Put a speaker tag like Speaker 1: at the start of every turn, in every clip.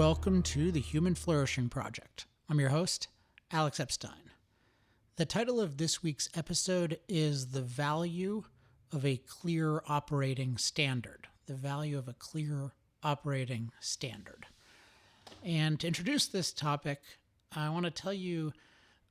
Speaker 1: welcome to the Human Flourishing Project. I'm your host, Alex Epstein. The title of this week's episode is The Value of a Clear Operating Standard. The value of a clear operating standard. And to introduce this topic, I want to tell you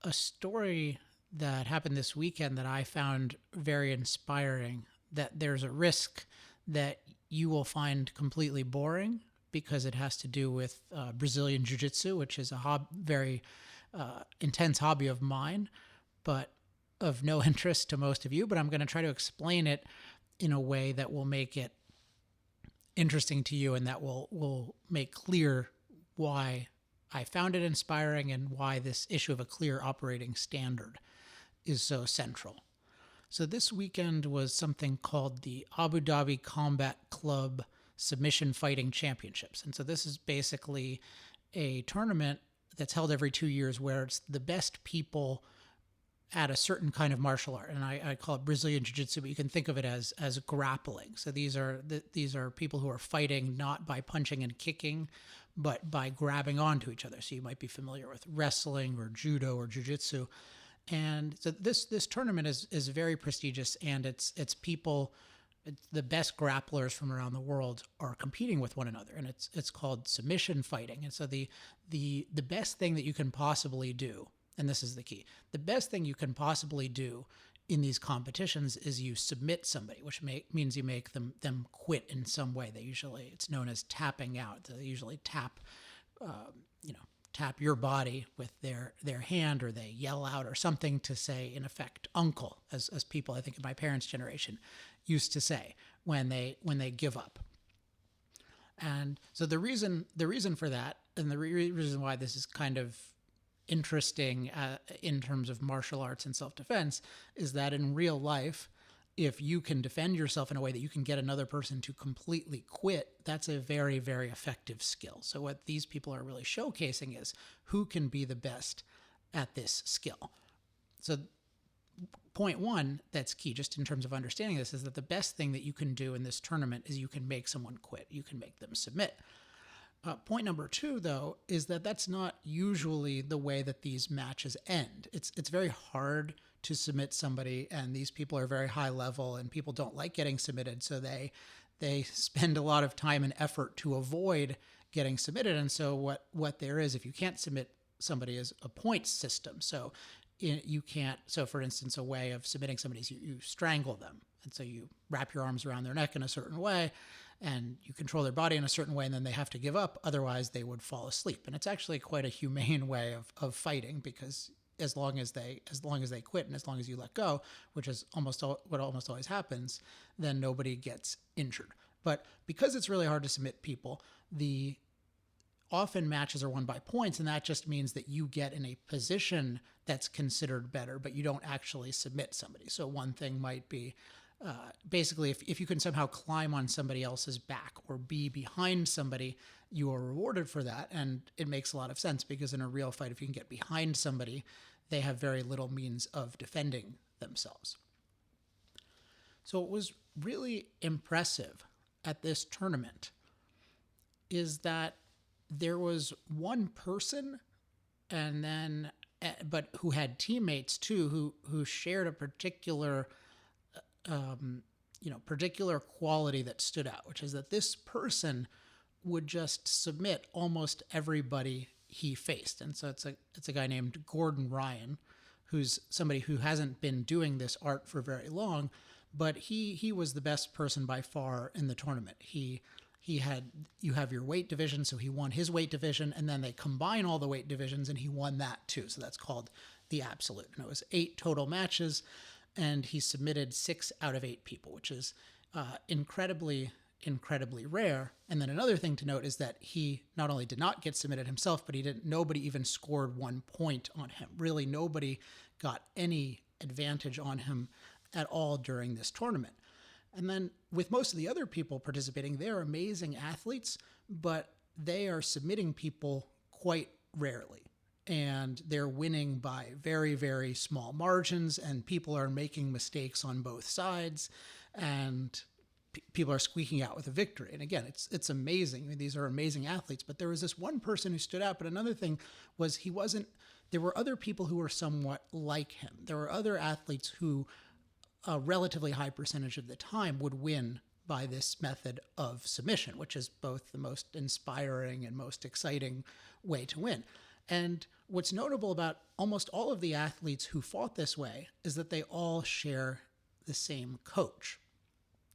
Speaker 1: a story that happened this weekend that I found very inspiring, that there's a risk that you will find completely boring because it has to do with Brazilian Jiu-Jitsu, which is a very intense hobby of mine, but of no interest to most of you. But I'm going to try to explain it in a way that will make it interesting to you and that will make clear why I found it inspiring and why this issue of a clear operating standard is so central. So this weekend was something called the Abu Dhabi Combat Club Submission Fighting Championships. And so this is basically a tournament that's held every 2 years where it's the best people at a certain kind of martial art. And I call it Brazilian Jiu-Jitsu, but you can think of it as grappling. So these are people who are fighting not by punching and kicking, but by grabbing onto each other. So you might be familiar with wrestling or judo or jiu-jitsu. And so this tournament is very prestigious, and it's people, the best grapplers from around the world are competing with one another, and it's called submission fighting. And so the best thing that you can possibly do, and this is the key, the best thing you can possibly do in these competitions is you submit somebody, which means you make them quit in some way. It's known as tapping out. They usually tap your body with their hand, or they yell out or something to say, in effect, uncle, as people, I think, in my parents' generation used to say when they give up. And so the reason for that, and the reason why this is kind of interesting in terms of martial arts and self-defense, is that in real life, if you can defend yourself in a way that you can get another person to completely quit, that's a very, very effective skill. So what these people are really showcasing is who can be the best at this skill. So point one that's key, just in terms of understanding this, is that the best thing that you can do in this tournament is you can make someone quit. You can make them submit. Point number two, though, is that that's not usually the way that these matches end. It's very hard to submit somebody, and these people are very high level, and people don't like getting submitted, so they spend a lot of time and effort to avoid getting submitted. And so what there is, if you can't submit somebody, is a points system. So you can't. So for instance, a way of submitting somebody is you strangle them, and so you wrap your arms around their neck in a certain way, and you control their body in a certain way, and then they have to give up. Otherwise, they would fall asleep. And it's actually quite a humane way of fighting, because as long as they quit and as long as you let go, which is what almost always happens, then nobody gets injured. But because it's really hard to submit people, often matches are won by points, and that just means that you get in a position that's considered better, but you don't actually submit somebody. So one thing might be, basically, if you can somehow climb on somebody else's back or be behind somebody, you are rewarded for that. And it makes a lot of sense, because in a real fight, if you can get behind somebody, they have very little means of defending themselves. So what was really impressive at this tournament is that there was one person, and then, but who had teammates too, who shared a particular quality that stood out, which is that this person would just submit almost everybody he faced. And so it's a guy named Gordon Ryan, who's somebody who hasn't been doing this art for very long, but he was the best person by far in the tournament. You have your weight division, so he won his weight division, and then they combine all the weight divisions, and he won that too. So that's called the absolute. And it was 8 total matches, and he submitted 6 out of 8 people, which is incredibly rare. And then another thing to note is that he not only did not get submitted himself, but nobody even scored 1 point on him. Really, nobody got any advantage on him at all during this tournament. And then with most of the other people participating, they're amazing athletes, but they are submitting people quite rarely. And they're winning by very, very small margins, and people are making mistakes on both sides. And people are squeaking out with a victory. And again, it's amazing. I mean, these are amazing athletes, but there was this one person who stood out. But another thing was there were other people who were somewhat like him. There were other athletes who a relatively high percentage of the time would win by this method of submission, which is both the most inspiring and most exciting way to win. And what's notable about almost all of the athletes who fought this way is that they all share the same coach.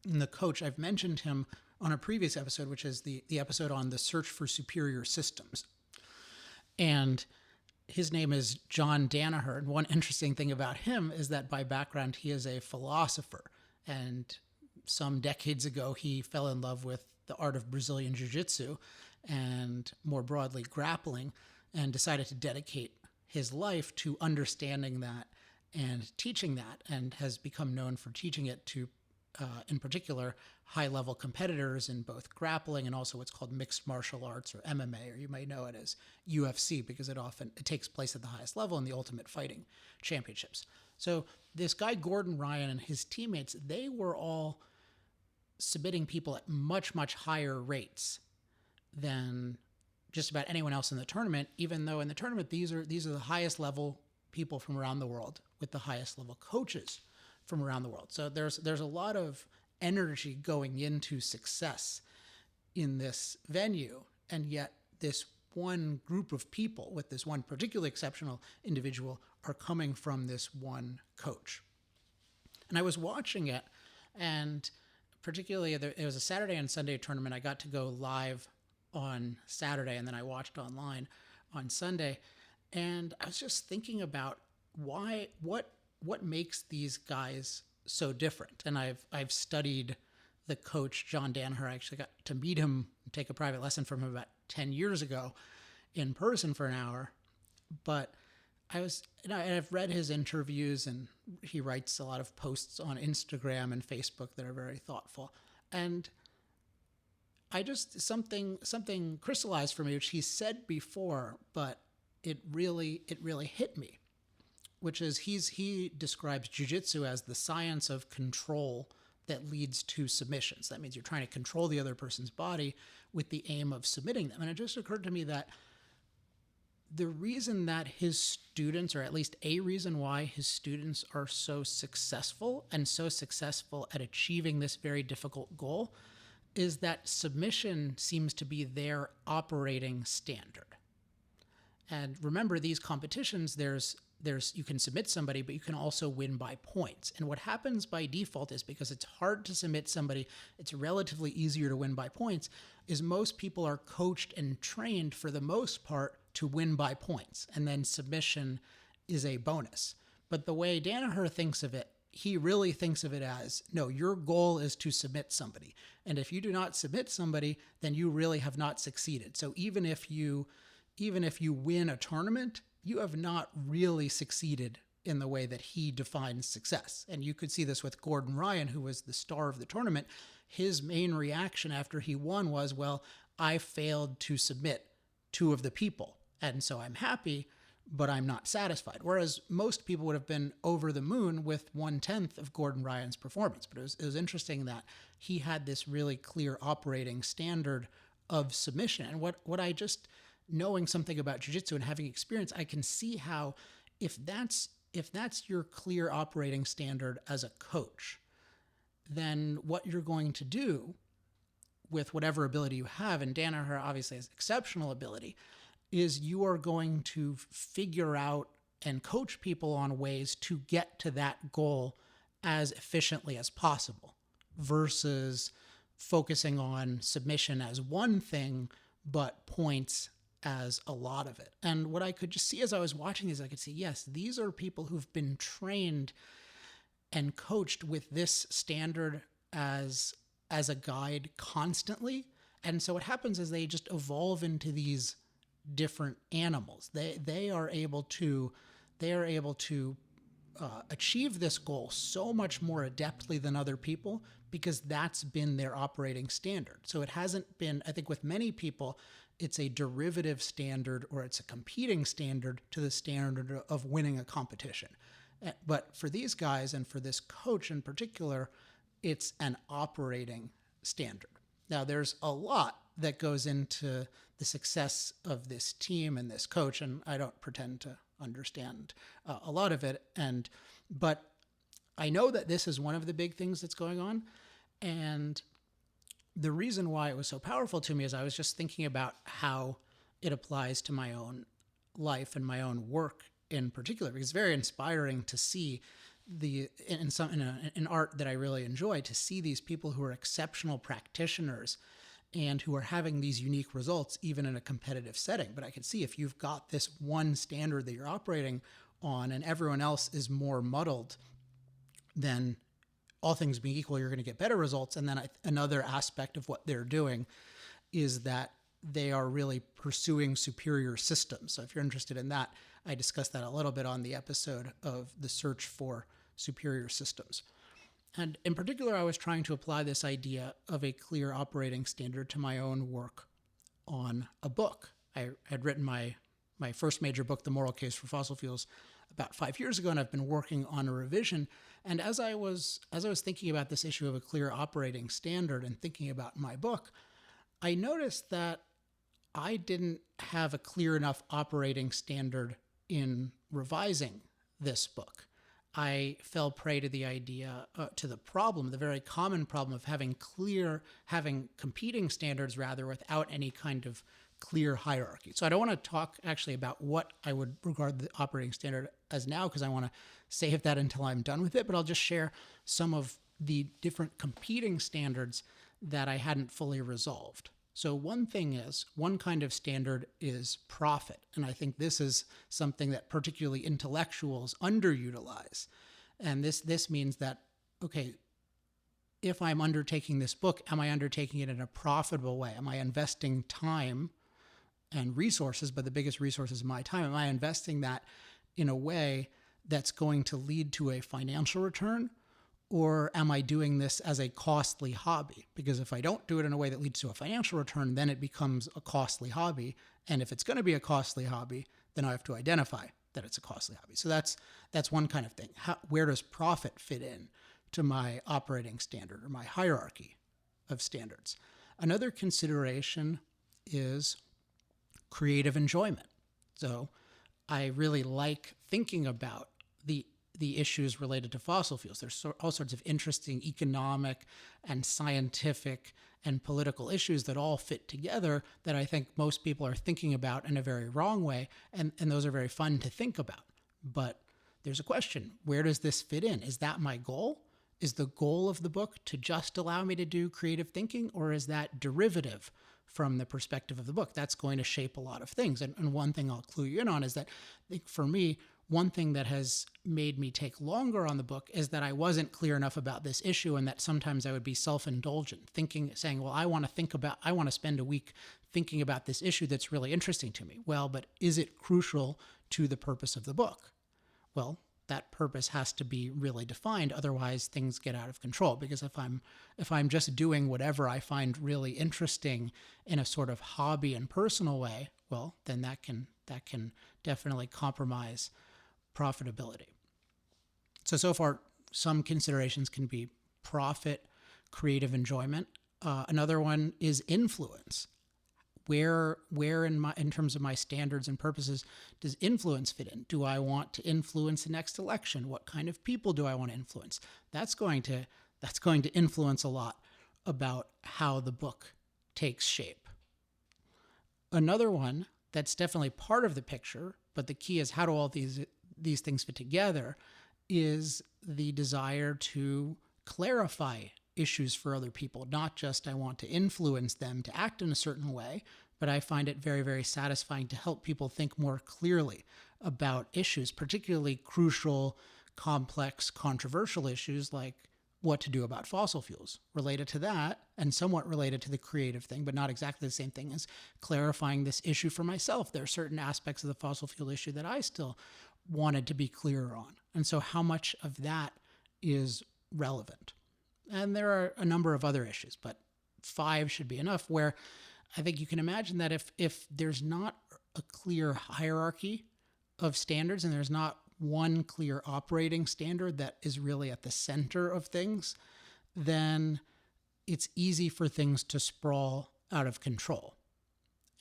Speaker 1: And the coach, I've mentioned him on a previous episode, which is the episode on the search for superior systems. And his name is John Danaher. And one interesting thing about him is that by background, he is a philosopher. And some decades ago, he fell in love with the art of Brazilian Jiu-Jitsu and more broadly grappling, and decided to dedicate his life to understanding that and teaching that, and has become known for teaching it to, in particular, high-level competitors in both grappling and also what's called mixed martial arts, or MMA, or you might know it as UFC, because it takes place at the highest level in the Ultimate Fighting Championships. So this guy, Gordon Ryan, and his teammates, they were all submitting people at much, much higher rates than just about anyone else in the tournament, even though in the tournament, these are the highest level people from around the world with the highest level coaches from around the world. So there's a lot of energy going into success in this venue, and yet this one group of people with this one particularly exceptional individual are coming from this one coach. And I was watching it, and particularly it was a Saturday and Sunday tournament. I got to go live on Saturday, and then I watched online on Sunday. And I was just thinking about what makes these guys so different. And I've studied the coach, John Danaher. I actually got to meet him and take a private lesson from him about 10 years ago in person for an hour. But I've read his interviews, and he writes a lot of posts on Instagram and Facebook that are very thoughtful. And I just, something crystallized for me, which he said before, but it really hit me, which is he describes jiu-jitsu as the science of control that leads to submissions. That means you're trying to control the other person's body with the aim of submitting them. And it just occurred to me that the reason that his students, or at least a reason why his students are so successful and so successful at achieving this very difficult goal, is that submission seems to be their operating standard. And remember, these competitions, there's you can submit somebody, but you can also win by points. And what happens by default is, because it's hard to submit somebody, it's relatively easier to win by points, is most people are coached and trained for the most part to win by points. And then submission is a bonus. But the way Danaher thinks of it, he really thinks of it as, no, your goal is to submit somebody. And if you do not submit somebody, then you really have not succeeded. So even if you win a tournament, you have not really succeeded in the way that he defines success. And you could see this with Gordon Ryan, who was the star of the tournament. His main reaction after he won was, well, I failed to submit two of the people, and so I'm happy, but I'm not satisfied. Whereas most people would have been over the moon with 1/10 of Gordon Ryan's performance. But it was interesting that he had this really clear operating standard of submission. And what I just, knowing something about jiu-jitsu and having experience, I can see how if that's your clear operating standard as a coach, then what you're going to do with whatever ability you have, and Danaher obviously has exceptional ability, is you are going to figure out and coach people on ways to get to that goal as efficiently as possible, versus focusing on submission as one thing, but points as a lot of it. And what I could just see as I was watching these, I could see, yes, these are people who've been trained and coached with this standard as a guide constantly. And so what happens is they just evolve into these different animals. They are able to achieve this goal so much more adeptly than other people, because that's been their operating standard. So it hasn't been, I think with many people, it's a derivative standard, or it's a competing standard to the standard of winning a competition. But for these guys, and for this coach in particular, it's an operating standard. Now, there's a lot that goes into the success of this team and this coach, and I don't pretend to understand a lot of it. But I know that this is one of the big things that's going on, and the reason why it was so powerful to me is I was just thinking about how it applies to my own life and my own work in particular, because it's very inspiring to see in art that I really enjoy, to see these people who are exceptional practitioners and who are having these unique results even in a competitive setting. But I can see if you've got this one standard that you're operating on and everyone else is more muddled, then all things being equal, you're going to get better results. And then another aspect of what they're doing is that they are really pursuing superior systems. So if you're interested in that, I discussed that a little bit on the episode of the search for superior systems. And in particular, I was trying to apply this idea of a clear operating standard to my own work on a book. I had written my first major book, The Moral Case for Fossil Fuels, about 5 years ago, and I've been working on a revision. And as I was thinking about this issue of a clear operating standard and thinking about my book, I noticed that I didn't have a clear enough operating standard in revising this book. I fell prey to the idea, to the problem, the very common problem of having competing standards rather without any kind of clear hierarchy. So I don't want to talk actually about what I would regard the operating standard as now, because I want to save that until I'm done with it, but I'll just share some of the different competing standards that I hadn't fully resolved. So one kind of standard is profit. And I think this is something that particularly intellectuals underutilize. And this means that, okay, if I'm undertaking this book, am I undertaking it in a profitable way? Am I investing time and resources, but the biggest resource is my time? Am I investing that in a way that's going to lead to a financial return? Or am I doing this as a costly hobby? Because if I don't do it in a way that leads to a financial return, then it becomes a costly hobby. And if it's going to be a costly hobby, then I have to identify that it's a costly hobby. So that's one kind of thing. Where does profit fit in to my operating standard or my hierarchy of standards? Another consideration is creative enjoyment. So I really like thinking about the issues related to fossil fuels. There's all sorts of interesting economic and scientific and political issues that all fit together that I think most people are thinking about in a very wrong way, and those are very fun to think about. But there's a question, where does this fit in? Is that my goal? Is the goal of the book to just allow me to do creative thinking, or is that derivative from the perspective of the book? That's going to shape a lot of things. And one thing I'll clue you in on is that I think for me, one thing that has made me take longer on the book is that I wasn't clear enough about this issue, and that sometimes I would be self-indulgent, saying, well, I want to spend a week thinking about this issue that's really interesting to me. Well, but is it crucial to the purpose of the book? Well, that purpose has to be really defined. Otherwise, things get out of control. Because if I'm just doing whatever I find really interesting in a sort of hobby and personal way, well, then that can definitely compromise profitability. So far, some considerations can be profit, creative enjoyment. Another one is influence. Where in terms of my standards and purposes does influence fit in? Do I want to influence the next election? What kind of people do I want to influence? That's going to influence a lot about how the book takes shape. Another one that's definitely part of the picture, but the key is how do all these things fit together, is the desire to clarify issues for other people. Not just I want to influence them to act in a certain way, but I find it very, very satisfying to help people think more clearly about issues, particularly crucial, complex, controversial issues like what to do about fossil fuels. Related to that, and somewhat related to the creative thing, but not exactly the same thing, as clarifying this issue for myself. There are certain aspects of the fossil fuel issue that I still wanted to be clearer on. And so how much of that is relevant? And there are a number of other issues, but 5 should be enough, where I think you can imagine that if there's not a clear hierarchy of standards and there's not one clear operating standard that is really at the center of things, then it's easy for things to sprawl out of control.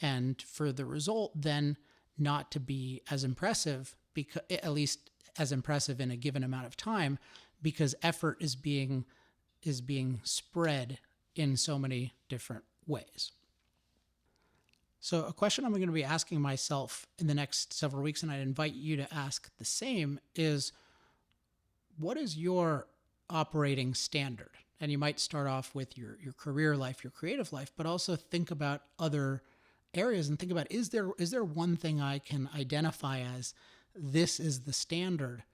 Speaker 1: And for the result then not to be as impressive, because at least as impressive in a given amount of time, because effort is being spread in so many different ways. So a question I'm going to be asking myself in the next several weeks, and I'd invite you to ask the same, is what is your operating standard? And you might start off with your career life, your creative life, but also think about other areas and think about, is there one thing I can identify as this is the standard,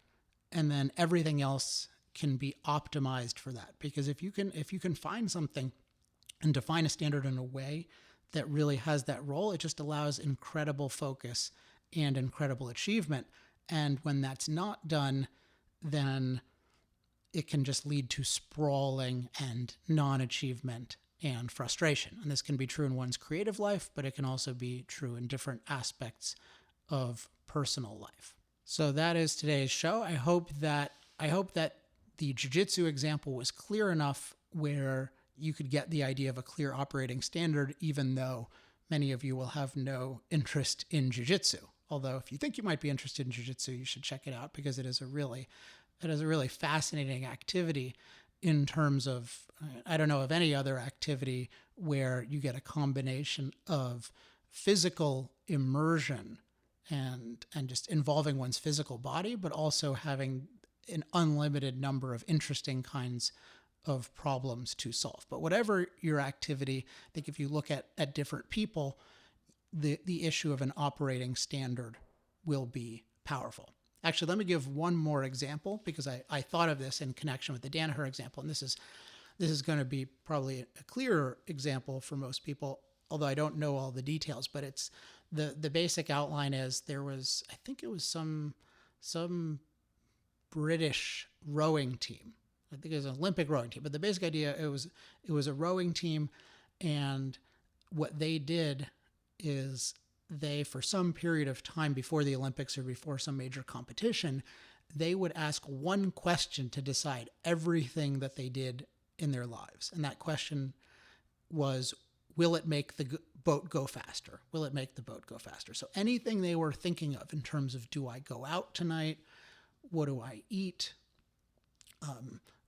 Speaker 1: and then everything else can be optimized for that? Because if you can find something and define a standard in a way that really has that role, it just allows incredible focus and incredible achievement. And when that's not done, then it can just lead to sprawling and non-achievement and frustration. And this can be true in one's creative life, but it can also be true in different aspects of personal life. So that is today's show. I hope that the Jiu-Jitsu example was clear enough where you could get the idea of a clear operating standard, even though many of you will have no interest in Jiu-Jitsu. Although if you think you might be interested in Jiu-Jitsu, you should check it out, because it is a really fascinating activity in terms of, I don't know of any other activity where you get a combination of physical immersion and just involving one's physical body, but also having an unlimited number of interesting kinds of problems to solve. But whatever your activity, I think if you look at different people, the issue of an operating standard will be powerful. Actually, let me give one more example, because I thought of this in connection with the Danaher example, and this is going to be probably a clearer example for most people, although I don't know all the details. But it's the basic outline is, there was, I think it was some British rowing team. I think it was an Olympic rowing team, but the basic idea, it was a rowing team, and what they did is they, for some period of time before the Olympics or before some major competition, they would ask one question to decide everything that they did in their lives. And that question was, will it make the boat go faster? Will it make the boat go faster? So anything they were thinking of in terms of, do I go out tonight? What do I eat?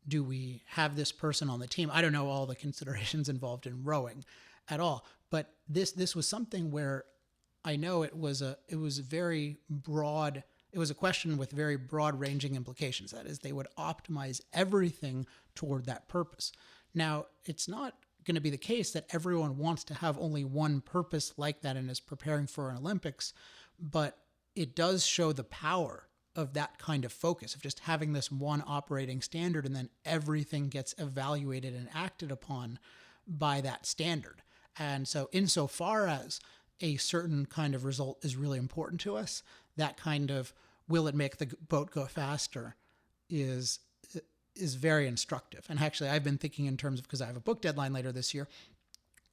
Speaker 1: Do we have this person on the team? I don't know all the considerations involved in rowing at all, but this was something where I know it was very broad. It was a question with very broad-ranging implications. That is, they would optimize everything toward that purpose. Now, it's not going to be the case that everyone wants to have only one purpose like that and is preparing for an Olympics, but it does show the power of that kind of focus, of just having this one operating standard, and then everything gets evaluated and acted upon by that standard. And so insofar as a certain kind of result is really important to us, that kind of, will it make the boat go faster, is very instructive. And actually, I've been thinking in terms of, because I have a book deadline later this year,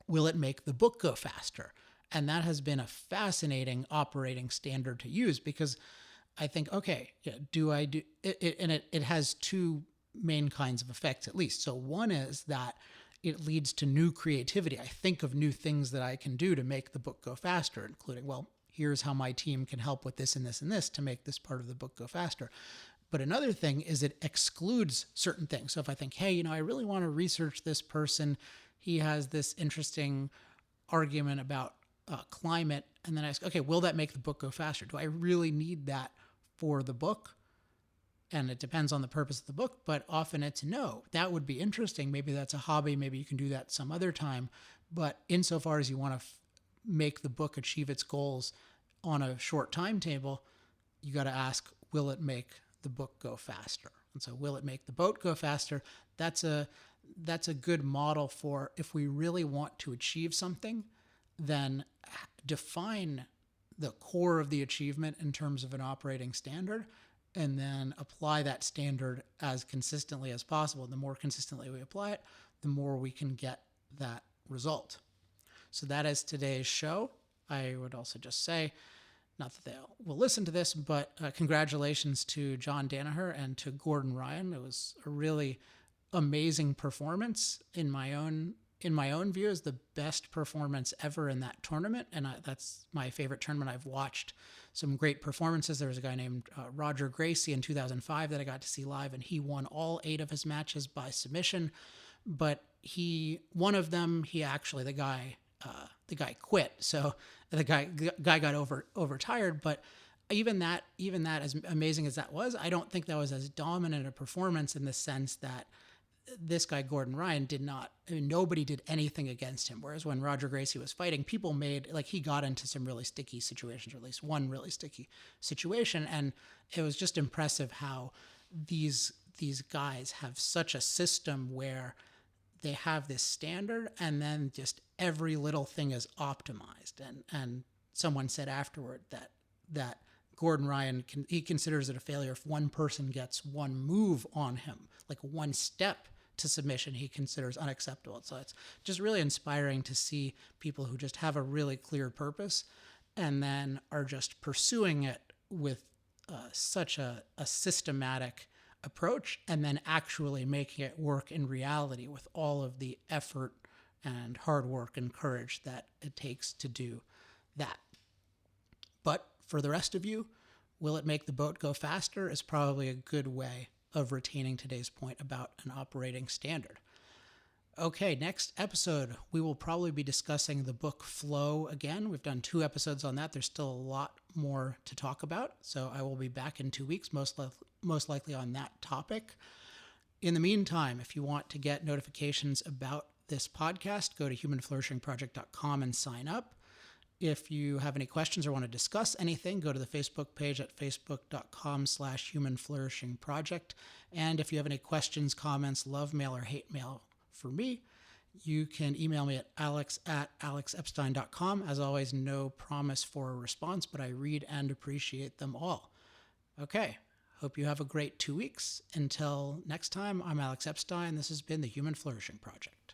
Speaker 1: will it make the book go faster? And that has been a fascinating operating standard to use, because I think, okay, yeah, do I do it? And it has two main kinds of effects, at least. So one is that it leads to new creativity. I think of new things that I can do to make the book go faster, including, well, here's how my team can help with this and this and this to make this part of the book go faster. But another thing is it excludes certain things. So if I think, hey, I really want to research this person, he has this interesting argument about climate, and then I ask, okay, will that make the book go faster? Do I really need that for the book? And it depends on the purpose of the book, but often it's no. That would be interesting. Maybe that's a hobby. Maybe you can do that some other time. But insofar as you want to make the book achieve its goals on a short timetable, you got to ask, will it make the book go faster? And so, will it make the boat go faster? That's a good model for, if we really want to achieve something, then define the core of the achievement in terms of an operating standard, and then apply that standard as consistently as possible. The more consistently we apply it, the more we can get that result. So that is today's show. I would also just say, not that they will listen to this, but congratulations to John Danaher and to Gordon Ryan. It was a really amazing performance in my own view, is the best performance ever in that tournament, and that's my favorite tournament. I've watched some great performances. There was a guy named Roger Gracie in 2005 that I got to see live, and he won all 8 of his matches by submission. But one of them, the guy quit. So the guy got overtired. But even that, as amazing as that was, I don't think that was as dominant a performance, in the sense that this guy, Gordon Ryan, nobody did anything against him. Whereas when Roger Gracie was fighting, people he got into some really sticky situations, or at least one really sticky situation. And it was just impressive how these guys have such a system where they have this standard, and then just every little thing is optimized. And someone said afterward that Gordon Ryan he considers it a failure if one person gets one move on him, like one step to submission, he considers unacceptable. So it's just really inspiring to see people who just have a really clear purpose and then are just pursuing it with such a systematic approach, and then actually making it work in reality with all of the effort and hard work and courage that it takes to do that. But for the rest of you, will it make the boat go faster is probably a good way of retaining today's point about an operating standard. Okay, next episode, we will probably be discussing the book Flow again. We've done 2 episodes on that. There's still a lot more to talk about, so I will be back in 2 weeks, most likely on that topic. In the meantime, if you want to get notifications about this podcast, go to humanflourishingproject.com and sign up. If you have any questions or want to discuss anything, go to the Facebook page at facebook.com/humanflourishingproject. And if you have any questions, comments, love mail, or hate mail for me, you can email me at alex@alexepstein.com. As always, no promise for a response, but I read and appreciate them all. Okay, hope you have a great 2 weeks. Until next time, I'm Alex Epstein. This has been the Human Flourishing Project.